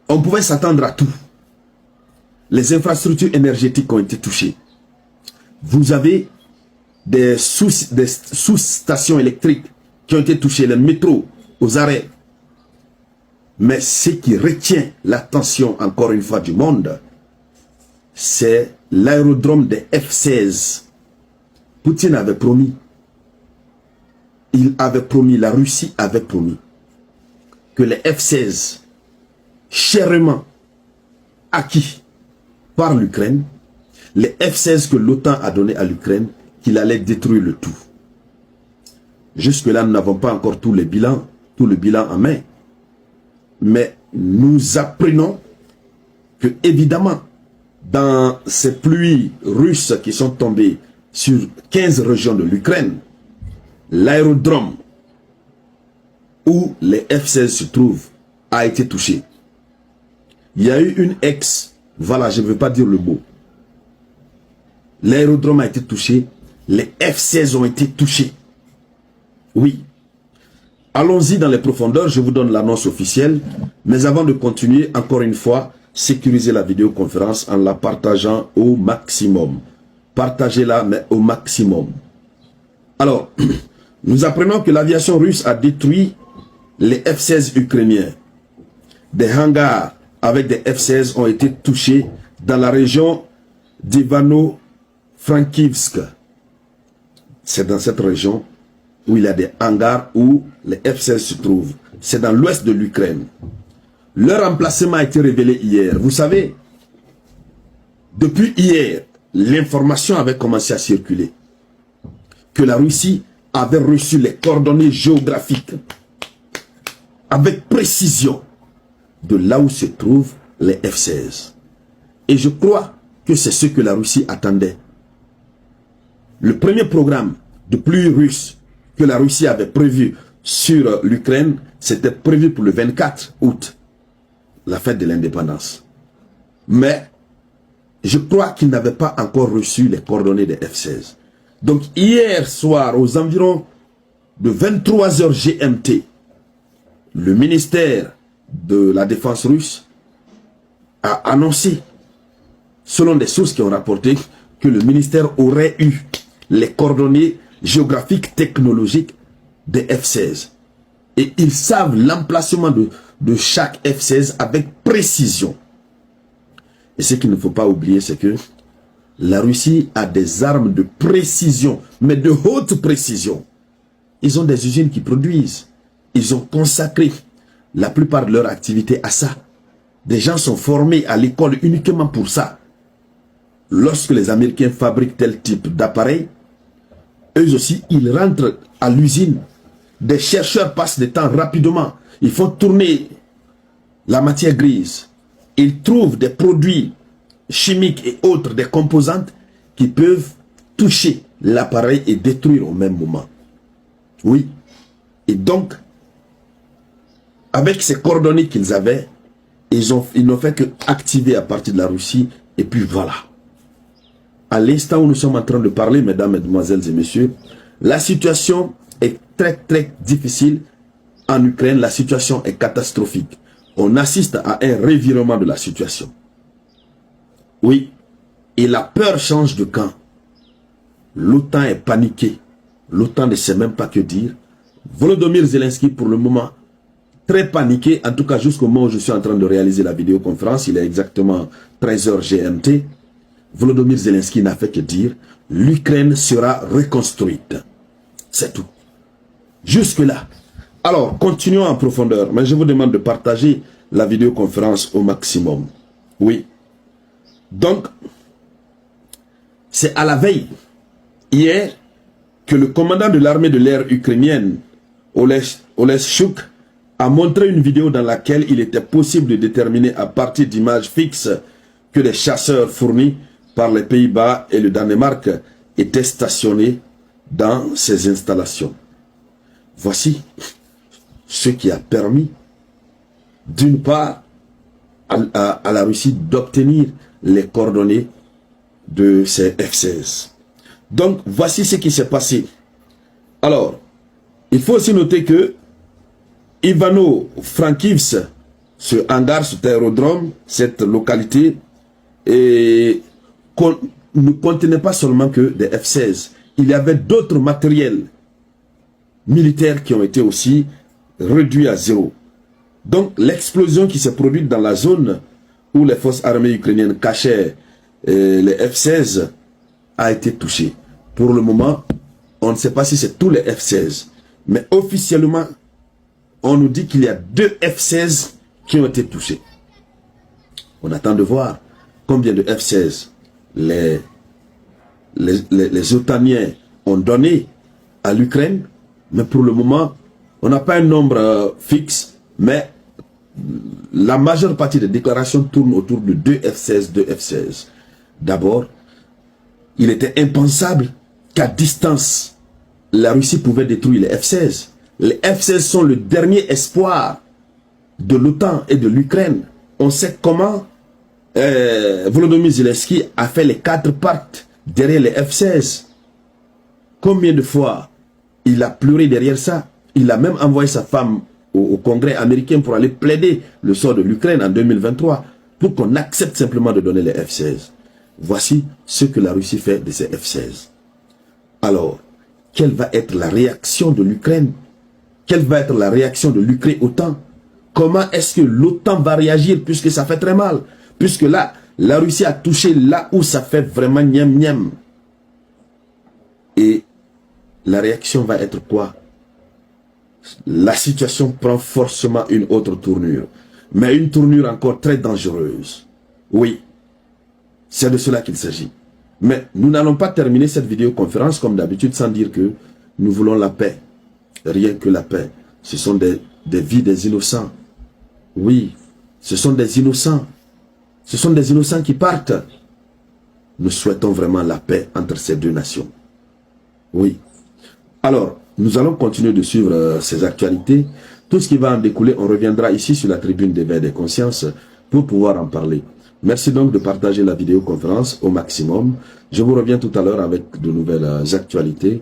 On pouvait s'attendre à tout. Les infrastructures énergétiques ont été touchées. Vous avez des sous-stations électriques qui ont été touchées, les métros aux arrêts. Mais ce qui retient l'attention, encore une fois, du monde, c'est l'aérodrome des F-16. Poutine avait promis, la Russie avait promis que les F-16, chèrement acquis par l'Ukraine, les F-16 que l'OTAN a donné à l'Ukraine, qu'il allait détruire le tout. Jusque-là, nous n'avons pas encore tout le bilan en main. Mais nous apprenons que, évidemment, dans ces pluies russes qui sont tombées sur 15 régions de l'Ukraine, l'aérodrome où les F-16 se trouvent a été touché. Il y a eu une voilà, je ne veux pas dire le mot. L'aérodrome a été touché, les F-16 ont été touchés. Oui. Allons-y dans les profondeurs, je vous donne l'annonce officielle. Mais avant de continuer, encore une fois, sécurisez la vidéoconférence en la partageant au maximum. Partagez-la, mais au maximum. Alors, nous apprenons que l'aviation russe a détruit les F-16 ukrainiens. Des hangars avec des F-16 ont été touchés dans la région d'Ivano-Frankivsk. C'est dans cette région où il y a des hangars où les F-16 se trouvent. C'est dans l'ouest de l'Ukraine. Leur emplacement a été révélé hier. Vous savez, depuis hier, l'information avait commencé à circuler. Que la Russie avait reçu les coordonnées géographiques avec précision de là où se trouvent les F-16. Et je crois que c'est ce que la Russie attendait. Le premier programme de pluie russe que la Russie avait prévu sur l'Ukraine, c'était prévu pour le 24 août, la fête de l'indépendance. Mais je crois qu'ils n'avaient pas encore reçu les coordonnées des F-16. Donc hier soir, aux environs de 23h GMT, le ministère de la Défense russe a annoncé, selon des sources qui ont rapporté, que le ministère aurait eu les coordonnées géographiques technologiques des F-16. Et ils savent l'emplacement de chaque F-16 avec précision. Et ce qu'il ne faut pas oublier, c'est que la Russie a des armes de précision, mais de haute précision. Ils ont des usines qui produisent. Ils ont consacré la plupart de leur activité à ça. Des gens sont formés à l'école uniquement pour ça. Lorsque les Américains fabriquent tel type d'appareil, eux aussi, ils rentrent à l'usine. Des chercheurs passent le temps rapidement. Ils font tourner la matière grise. Ils trouvent des produits chimiques et autres, des composantes qui peuvent toucher l'appareil et détruire au même moment. Oui. Et donc, avec ces coordonnées qu'ils avaient, ils n'ont fait que activer à partir de la Russie. Et puis voilà. À l'instant où nous sommes en train de parler, mesdames, mesdemoiselles et messieurs, la situation est très très difficile en Ukraine. La situation est catastrophique. On assiste à un revirement de la situation. Oui. Et la peur change de camp. L'OTAN est paniquée. L'OTAN ne sait même pas que dire. Volodymyr Zelensky, pour le moment, très paniqué, en tout cas jusqu'au moment où je suis en train de réaliser la vidéoconférence, il est exactement 13h GMT. Volodymyr Zelensky n'a fait que dire, l'Ukraine sera reconstruite. C'est tout. Jusque-là. Alors, continuons en profondeur, mais je vous demande de partager la vidéoconférence au maximum. Oui. Donc, c'est à la veille, hier, que le commandant de l'armée de l'air ukrainienne, Oleshchuk, a montré une vidéo dans laquelle il était possible de déterminer à partir d'images fixes que les chasseurs fournis par les Pays-Bas et le Danemark étaient stationnés dans ces installations. Voici ce qui a permis, d'une part, à la Russie d'obtenir les coordonnées de ces F-16. Donc, voici ce qui s'est passé. Alors, il faut aussi noter que Ivano-Frankivsk ce hangar, cet aérodrome, cette localité, et ne contenait pas seulement que des F-16. Il y avait d'autres matériels militaires qui ont été aussi réduits à zéro. Donc l'explosion qui s'est produite dans la zone où les forces armées ukrainiennes cachaient les F-16 a été touchée. Pour le moment, on ne sait pas si c'est tous les F-16. Mais officiellement, on nous dit qu'il y a 2 F-16 qui ont été touchés. On attend de voir combien de F-16 les Otaniens ont donné à l'Ukraine. Mais pour le moment, on n'a pas un nombre fixe, mais la majeure partie des déclarations tournent autour de 2 F-16, 2 F-16. D'abord, il était impensable qu'à distance, la Russie pouvait détruire les F-16. Les F-16 sont le dernier espoir de l'OTAN et de l'Ukraine. On sait comment Volodymyr Zelensky a fait les 4 pattes derrière les F-16. Combien de fois il a pleuré derrière ça? Il a même envoyé sa femme au Congrès américain pour aller plaider le sort de l'Ukraine en 2023 pour qu'on accepte simplement de donner les F-16. Voici ce que la Russie fait de ces F-16. Alors, quelle va être la réaction de l'Ukraine? Quelle va être la réaction de l'Ukraine-OTAN? Comment est-ce que l'OTAN va réagir puisque ça fait très mal? Puisque là, la Russie a touché là où ça fait vraiment niam-niam. Et la réaction va être quoi? La situation prend forcément une autre tournure. Mais une tournure encore très dangereuse. Oui, c'est de cela qu'il s'agit. Mais nous n'allons pas terminer cette vidéoconférence comme d'habitude sans dire que nous voulons la paix. Rien que la paix. Ce sont des vies des innocents. Oui, ce sont des innocents. Ce sont des innocents qui partent. Nous souhaitons vraiment la paix entre ces deux nations. Oui. Alors, nous allons continuer de suivre ces actualités. Tout ce qui va en découler, on reviendra ici sur la tribune d'éveil des consciences pour pouvoir en parler. Merci donc de partager la vidéoconférence au maximum. Je vous reviens tout à l'heure avec de nouvelles actualités.